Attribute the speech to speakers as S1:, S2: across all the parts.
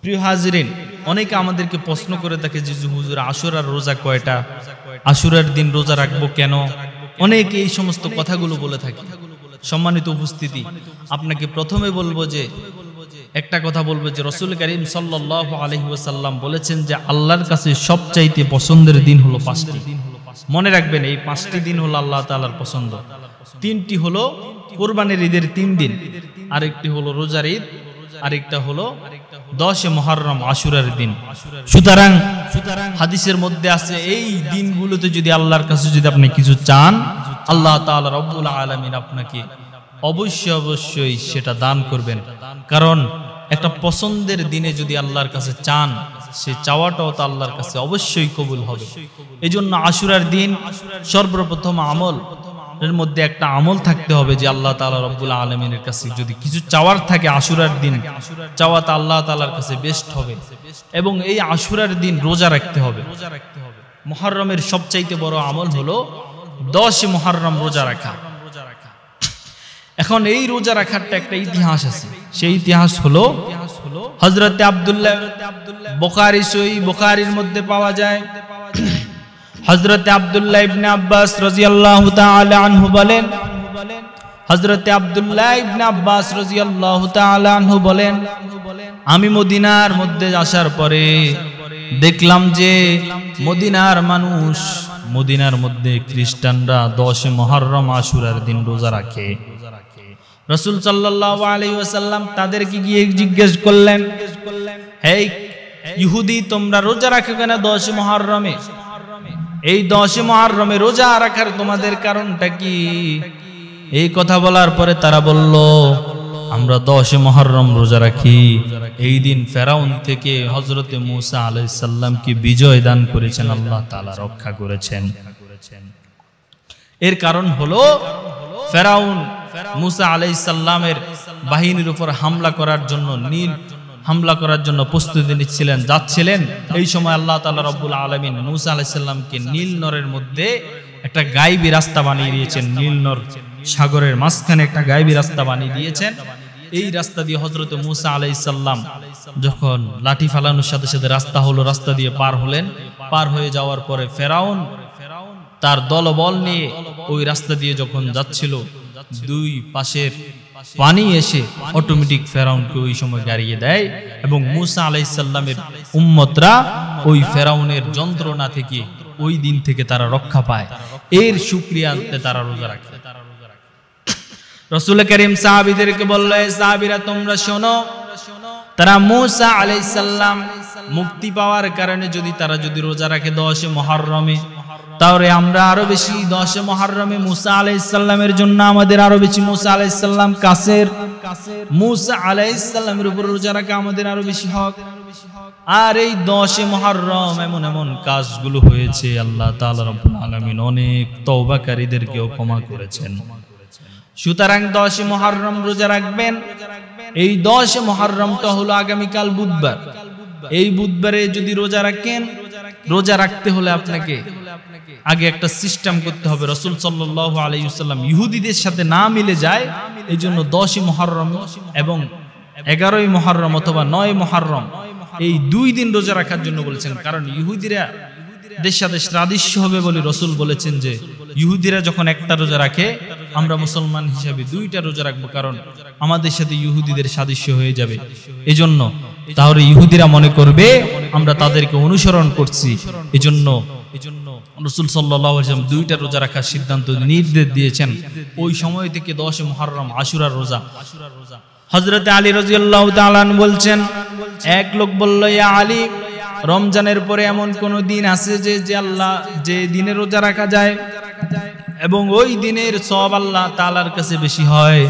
S1: প্রিয় হাজিরিন, অনেকে আমাদেরকে প্রশ্ন করে থাকে যে হুজুর আশুরার রোজা কয়টা, আশুরার দিন রোজা রাখবো কেন, অনেকে এই সমস্ত কথাগুলো বলে থাকে। সম্মানিত উপস্থিতি, আপনাকে প্রথমে বলবো যে একটা কথা বলবো যে রাসূল করিম সাল্লাল্লাহু আলাইহি ওয়াসাল্লাম বলেছেন যে আল্লাহর কাছে সবচাইতে পছন্দের দিন হলো 5টি। মনে রাখবেন এই 5টি দিন হলো আল্লাহ তাআলার পছন্দ। 3টি হলো কুরবানির ঈদের 3 দিন, আরেকটি হলো রোজার ঈদ, আরেকটা হলো 10 মুহররম আশুরার দিন। সুতরাং হাদিসের মধ্যে আছে এই দিনগুলোতে যদি আল্লাহর কাছে যদি আপনি কিছু চান, আল্লাহ তাআলা রব্বুল আলামিন আপনাকে অবশ্যই সেটা দান করবেন। কারণ একটা পছন্দের দিনে যদি আল্লাহর কাছে চান, সে চাওয়াটাও তো আল্লাহর কাছে অবশ্যই কবুল হবে। এজন্য আশুরার দিন সর্বপ্রথম আমল এর মধ্যে একটা আমল থাকতে হবে যে আল্লাহ তাআলা রব্বুল আলামিনের কাছে যদি কিছু চাওয়ার থাকে আশুরার দিন চাওয়াটা আল্লাহ তাআলার কাছে বেস্ট হবে। এবং এই আশুরার দিন রোজা রাখতে হবে। মুহররমের সবচাইতে বড় আমল হলো 10 মুহররম রোজা রাখা। এখন এই রোজা রাখারটা একটা ইতিহাস আছে। সেই ইতিহাস হলো হযরত আব্দুল্লাহ, বুখারী সহিহ বুখারীর মধ্যে পাওয়া যায়। হযরত আব্দুল্লাহ ইবনে আব্বাস রাদিয়াল্লাহু তাআলা আনহু বলেন, হযরত আব্দুল্লাহ ইবনে আব্বাস রাদিয়াল্লাহু তাআলা আনহু বলেন, আমি মদিনার মধ্যে আসার পরে দেখলাম যে মদিনার মানুষ, মদিনার মধ্যে খ্রিস্টানরা 10 মুহররম আশুরার দিন রোজা রাখে। রাসূল সাল্লাল্লাহু আলাইহি ওয়াসাল্লাম তাদেরকে গিয়ে জিজ্ঞেস করলেন, হে ইহুদি, তোমরা রোজা রাখো কেন 10 মুহররমে? এই 10 মুহররমে রোজা রাখার তোমাদের কারণটা কি? এই কথা বলার পরে তারা বলল, আমরা 10 মুহররম রোজা রাখি, এই দিন ফেরাউন থেকে হযরতে মূসা আলাইহিস সালামকে বিজয় দান করেছেন, আল্লাহ তাআলা রক্ষা করেছেন। এর কারণ হলো ফেরাউন মূসা আলাইহিস সালামের বাহিনীর উপর হামলা করার জন্য প্রস্তুতি নিচ্ছিলেন, যাচ্ছিলেন। এই সময় আল্লাহ তাআলা রব্বুল আলামিন মূসা আলাইহিস সালামকে নীল নরের মধ্যে একটা গায়েবী রাস্তা বানিয়ে দিয়েছেন। নীল নর সাগরের মাঝখানে একটা গায়েবী রাস্তা বানিয়ে দিয়েছেন। এই রাস্তা দিয়ে হযরত মূসা আলাইহিস সালাম যখন লাঠি ফালানোর সাথে সাথে রাস্তা হলো, রাস্তা দিয়ে পার হলেন। পার হয়ে যাওয়ার পরে ফেরাউন তার দলবল নিয়ে ওই রাস্তা দিয়ে যখন যাচ্ছিল, দুই পাশের পানি এসে অটোমেটিক ফেরাউনকে ওই সময় গাড়িয়ে দেয় এবং মূসা আলাইহিস সালামের উম্মতরা ওই ফেরাউনের যন্ত্রণা থেকে ওই দিন থেকে তারা রক্ষা পায়। এর শুকরিয়া আনতে তারা রোজা রাখে। রাসূল করিম সাহাবীদেরকে বলল, হে সাহাবীরা তোমরা শোনো, তারা মূসা আলাইহিস সালাম মুক্তি পাওয়ার কারণে তারা যদি রোজা রাখে 10 মুহররমে, তাহলে আমরা আরো বেশি 10 মুহররমে মূসা আলাইহিস সালামের জন্য আমাদের আরো বেশি মূসা আলাইহিস সালাম কাছের, মূসা আলাইহিস সালামের উপর রোজা রাখা আমাদের আরো বেশি হক। আর এই 10 মুহররম এমন এমন কাজগুলো হয়েছে, আল্লাহ তাআলা রব্বুল আলামিন অনেক তওবাকারীদেরকেও ক্ষমা করেছেন। সুতরাং 10 মুহররম রোজা রাখবেন। এই 10 মুহররমটা হলো আগামীকাল বুধবার। এই বুধবারে যদি রোজা রাখেন, রোজা রাখতে হলে আপনাকে আগে একটা সিস্টেম করতে হবে। রাসূল সাল্লাল্লাহু আলাইহি ওয়াসাল্লাম ইহুদিদের সাথে না মিলে যায়, এইজন্য 10 মুহররম এবং 11 মুহররম অথবা 9 মুহররম এই 2 দিন রোজা রাখার জন্য বলেছেন। কারণ ইহুদিরা দের সাথে সাদৃশ্য হবে বলে রাসূল বলেছেন যে ইহুদিরা যখন একটা রোজা রাখে, আমরা মুসলমান হিসেবে 2টা রোজা রাখবো, কারণ আমাদের সাথে ইহুদিদের সাদৃশ্য হয়ে যাবে। এজন্য তাহলে ইহুদিরা মনে করবে আমরা তাদেরকে অনুসরণ করছি। এজন্য রাসূল সাল্লাল্লাহু আলাইহি ওয়াসাল্লাম 2টা রোজা রাখার সিদ্ধান্ত নির্দেশ দিয়েছেন। ওই সময় থেকে 10 মুহররম আশুরার রোজা। হযরত আলী রাদিয়াল্লাহু তাআলা বলছেন, এক লোক বলল, ইয়া আলী, রমজানের পরে এমন কোন দিন আছে যে দিনে রোজা রাখা যায় এবং ওই দিনের সওয়াব আল্লাহ তাআলার কাছে বেশি হয়?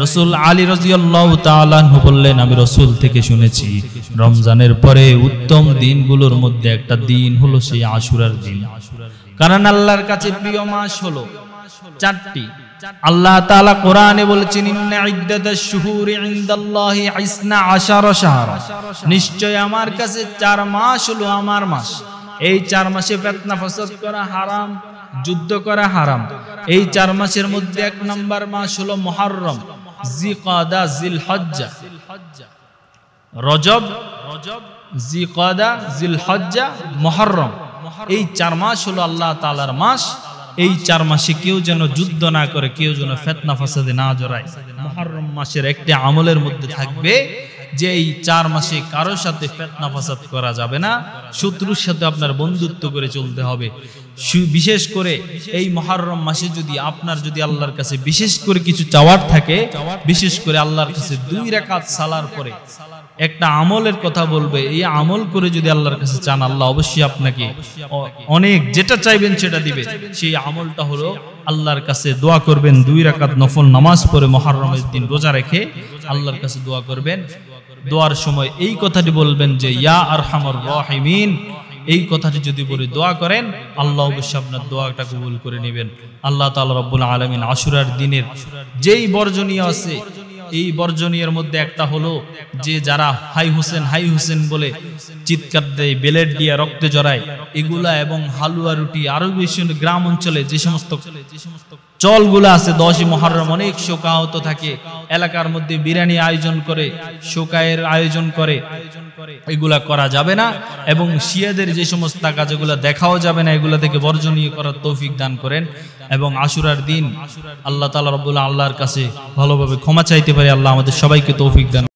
S1: রাসূল আলী রাদিয়াল্লাহু তাআলা বললেন, আমি রাসূল থেকে শুনেছি রমজানের পরে উত্তম দিনগুলোর মধ্যে একটা দিন হলো সেই আশুরার দিন। কারণ আল্লাহর কাছে প্রিয় মাস হলো 4টি। আল্লাহ তাআলা কোরআনে বলেছেন, ইন্না ইদ্দাতাশ শুহুরি ইনদাল্লাহি 12 শাহরা, নিশ্চয় আমার কাছে 4 মাস হলো আমার মাস। এই 4 মাসে ফিতনা ফাসাদ করা হারাম, যুদ্ধ করা হারাম। এই 4 মাসের মধ্যে 1 নম্বর মাস হলো মুহররম, জিলকাদা, জিলহজ্জা। রজব, জিলকদা, জিলহজ্জা, মুহররম, এই 4 মাস হলো আল্লাহ তাআলার মাস। এই 4 মাসে কেউ যেন যুদ্ধ না করে, কেউ যেন ফিতনা ফাসাদে না জড়ায়। মুহররম মাসের একটি আমলের মধ্যে থাকবে যে এই 4 মাসে কারোর সাথে ফিতনা ফাসাদ করা যাবে না, শত্রুর সাথে আপনার বন্ধুত্ব করে চলতে হবে। বিশেষ করে এই মুহররম মাসে যদি আপনার যদি আল্লাহর কাছে বিশেষ করে কিছু চাওয়ার থাকে, বিশেষ করে আল্লাহর কাছে 2 রাকাত সালার পরে একটা আমলের কথা বলবে, এই আমল করে যদি আল্লাহর কাছে চান, আল্লাহ অবশ্যই আপনাকে অনেক যেটা চাইবেন সেটা দিবে। সেই আমলটা হলো আল্লাহর কাছে দোয়া করবেন, 2 রাকাত নফল নামাজ পড়ে মুহররমের দিন রোজা রেখে আল্লাহর কাছে দোয়া করবেন। দোয়ার সময় এই কথাটি বলবেন যে ইয়া আরহামার রাহিমিন, এই কথাটি যদি বলে দোয়া করেন, আল্লাহ অবশ্যই আপনার দোয়াটা কবুল করে নেবেন। আল্লাহ তাআলা রব্বুল আলামিন আশুরার দিনের যেই বর্জনীয় আছে, এই বর্জনীয়ের মধ্যে একটা হলো যে যারা হাই হোসেন বলে চিৎকার দেয়, বেলেট দিয়ে রক্তে জড়ায়, এগুলা এবং হালুয়া রুটি, আরো বেশি গ্রাম অঞ্চলে যে সমস্ত চলগুলো আছে 10ই মুহররম অনেক শোকাহত থাকে, এলাকার মধ্যে বিরিয়ানি আয়োজন করে, শোকায়ের আয়োজন করে, এগুলা করা যাবে না। এবং শিয়াদের যে সমস্ত কাজগুলো দেখাও যাবে না, এগুলা থেকে বর্জনীয় করার তৌফিক দান করেন। এবং আশুরার দিন আল্লাহ তাআলা রব্বুল আল্লাহর কাছে ভালোভাবে ক্ষমা চাইতে পারি। আল্লাহ আমাদের সবাইকে তৌফিক দান